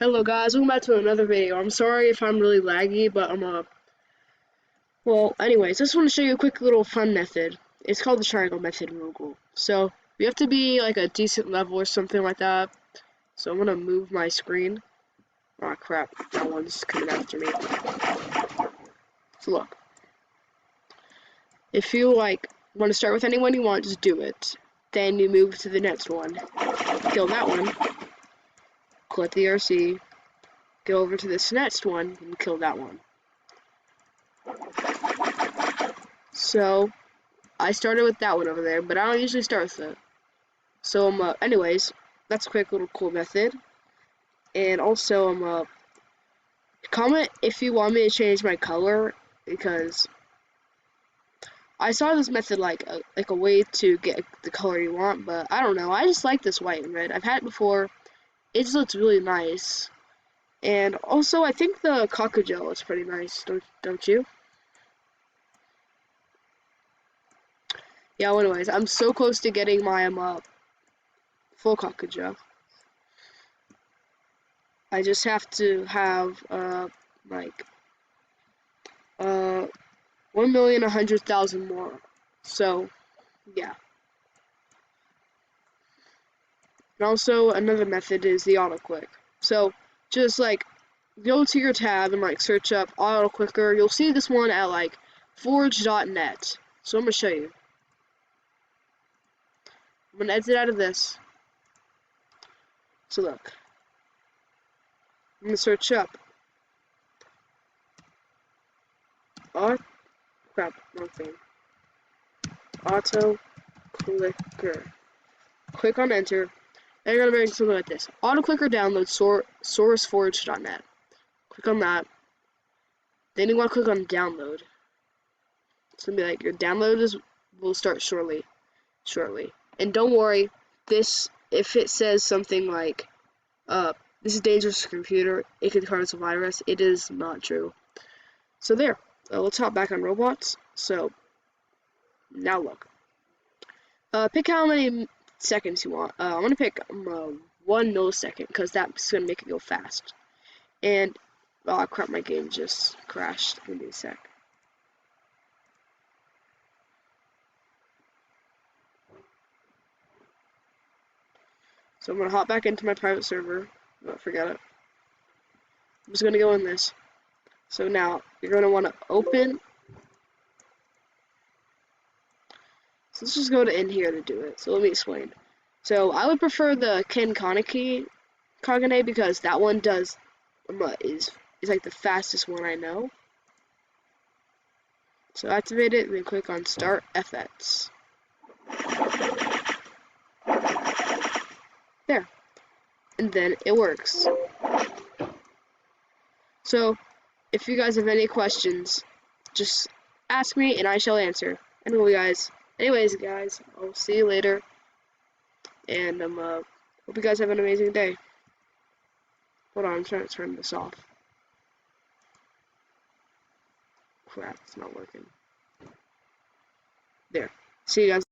Hello guys, welcome back to another video. I'm sorry if I'm really laggy, but well, anyways, I just want to show you a quick little fun method. It's called the triangle method in Google. So, you have to be like a decent level or something like that. So I'm gonna move my screen. Oh crap, that one's coming after me. So look, if you want to start with anyone you want, just do it. Then you move to the next one. Kill that one. Collect the RC. Go over to this next one and kill that one. So, I started with that one over there, but I don't usually start with it. So, anyways, that's a quick little cool method. And also, comment if you want me to change my color, because I saw this method like a way to get the color you want, but I don't know. I just like this white and red. I've had it before. It just looks really nice. And also, I think the Cockagel is pretty nice, don't you? Yeah, anyways, I'm so close to getting my full Cockagel. I just have to have like 1,100,000 more. So yeah. And also another method is the auto click. So just go to your tab and search up auto clicker. You'll see this one at forge.net. So I'm gonna show you. I'm gonna exit out of this. So look. I'm gonna search up crap, wrong thing. Auto clicker. Click on enter. And you're gonna bring something like this. Auto clicker download sourceforge.net. Click on that. Then you want to click on download. It's gonna be like your download will start shortly. And don't worry, if it says something like this is dangerous to computer, it could cause a virus, it is not true. So there. Let's hop back on robots. So now look. Pick how many seconds you want. I'm gonna pick 1 millisecond because that's gonna make it go fast. And oh crap, my game just crashed. Give me a sec. So I'm gonna hop back into my private server. Oh, forget it. I'm just gonna go in this. So now you're gonna want to open. So let's just go to in here to do it. So let me explain. So I would prefer the Ken Kaneki Kagane because that one is like the fastest one I know. So activate it and then click on Start FX. There. And then it works. So if you guys have any questions, just ask me and I shall answer. Anyways guys, I'll see you later. And hope you guys have an amazing day. Hold on, I'm trying to turn this off. Crap, it's not working. There. See you guys.